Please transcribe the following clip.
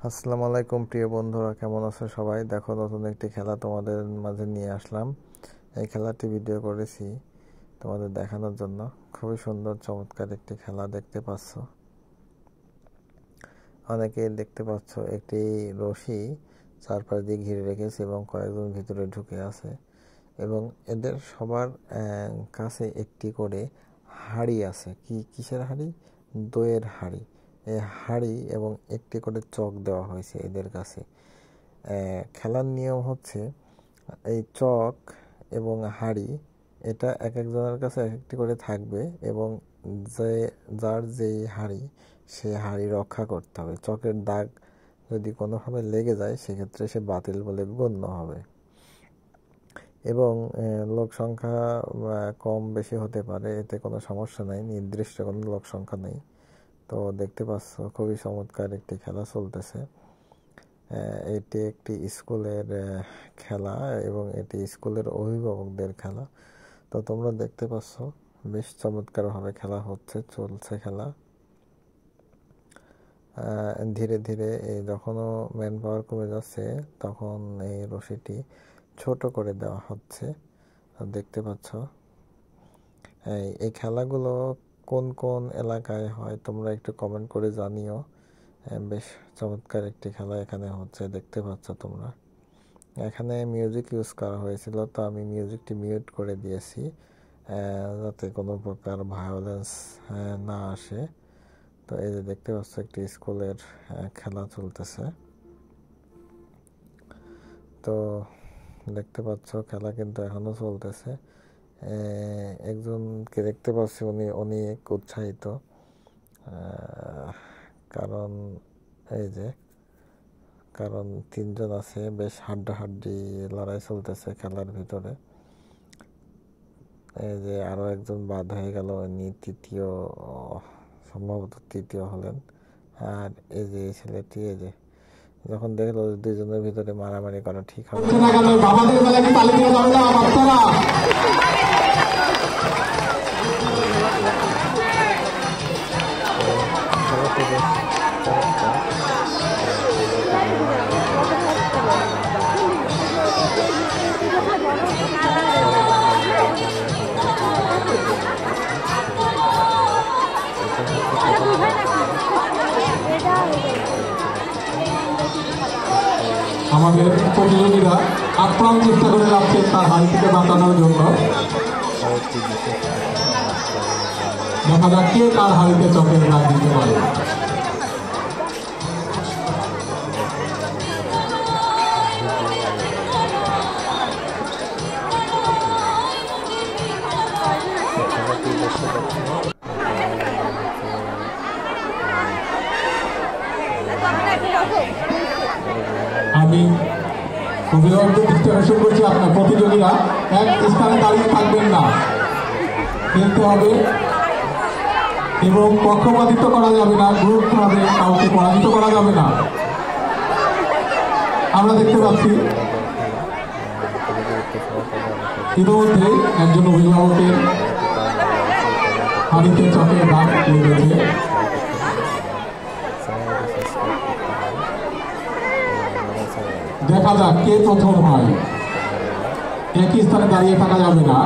আসসালামু আলাইকুম প্রিয় বন্ধুরা, কেমন আছো সবাই? দেখো, নতুন একটি খেলা তোমাদের মাঝে নিয়ে আসলাম। এই খেলাটি ভিডিও করেছি তোমাদের দেখানোর জন্য। খুবই সুন্দর চমৎকার একটি খেলা দেখতে পাচ্ছ। অনেকেই দেখতে পাচ্ছ একটি রশি চারপাশ দিয়ে ঘিরে রেখেছে এবং কয়েকজন ভিতরে ঢুকে আছে এবং এদের সবার কাছে একটি করে হাঁড়ি আছে। কিসের হাঁড়ি? দইয়ের হাঁড়ি। এই হাঁড়ি এবং একটি করে চক দেওয়া হয়েছে এদের কাছে। খেলার নিয়ম হচ্ছে এই চক এবং হাঁড়ি এটা এক একজনের কাছে এক একটি করে থাকবে এবং যার যেই হাঁড়ি সে হাঁড়ি রক্ষা করতে হবে। চকের দাগ যদি কোনোভাবে লেগে যায় সেক্ষেত্রে সে বাতিল বলে গণ্য হবে এবং লোক সংখ্যা কম বেশি হতে পারে, এতে কোনো সমস্যা নাই, নির্দিষ্ট কোনো লোক সংখ্যা নেই। তো দেখতে পাচ্ছ খুবই চমৎকার একটি খেলা চলতেছে। এটি একটি স্কুলের খেলা এবং এটি স্কুলের অভিভাবকদের খেলা। তো তোমরা দেখতে পাচ্ছ বেশ চমৎকারভাবে খেলা চলছে খেলা। ধীরে ধীরে যখনও ম্যান পাওয়ার কমে যাচ্ছে তখন এই রশিটি ছোট করে দেওয়া হচ্ছে। দেখতে পাচ্ছ এই খেলাগুলো কোন কোন এলাকায় হয় তোমরা একটু কমেন্ট করে জানিও। বেশ চমৎকার একটি খেলা এখানে হচ্ছে, দেখতে পাচ্ছ তোমরা। এখানে মিউজিক ইউজ করা হয়েছিল, তো আমি মিউজিকটি মিউট করে দিয়েছি যাতে কোনো প্রকার ভায়োলেন্স না আসে। তো এই যে দেখতে পাচ্ছ একটি স্কুলের খেলা চলতেছে। তো দেখতে পাচ্ছ খেলা কিন্তু এখনো চলতেছে। একজনকে দেখতে পাচ্ছি উনি অনেক উৎসাহিত, কারণ তিনজন আছে, বেশ হাড্ডাহাড্ডি লড়াই চলতেছে খেলার ভিতরে। এই যে আরো একজন বাদ হয়ে গেল, উনি সম্ভবত তৃতীয় হলেন। আর এই যে ছেলেটি যখন দেখলো দুইজনের ভিতরে মারামারি করা ঠিক হবে আমাদের প্রতিযোগীরা আপ্রাণ চেষ্টা করে যাচ্ছেন তার হাড়ি থেকে বাঁচানোর জন্য। দেখা যাক কে কার হাড়িতে চকের দাগ দিতে পারে। আমি অভিভাবকদের দৃষ্টি আকর্ষণ করছি, আপনার প্রতিযোগীরা এক স্থানে দাঁড়িয়ে থাকবেন না, খেলতে হবে এবং পক্ষপাতিত্ব করা যাবে না, গ্রুপভাবে কাউকে পরাজিত করা যাবে না। আমরা দেখতে পাচ্ছি ইতিমধ্যে একজন অভিভাবকের হাড়িতে চকের দাগ লেগেছে। দেখা যাক কে প্রথম হয়। একই স্থানে দাঁড়িয়ে থাকা যাবে না।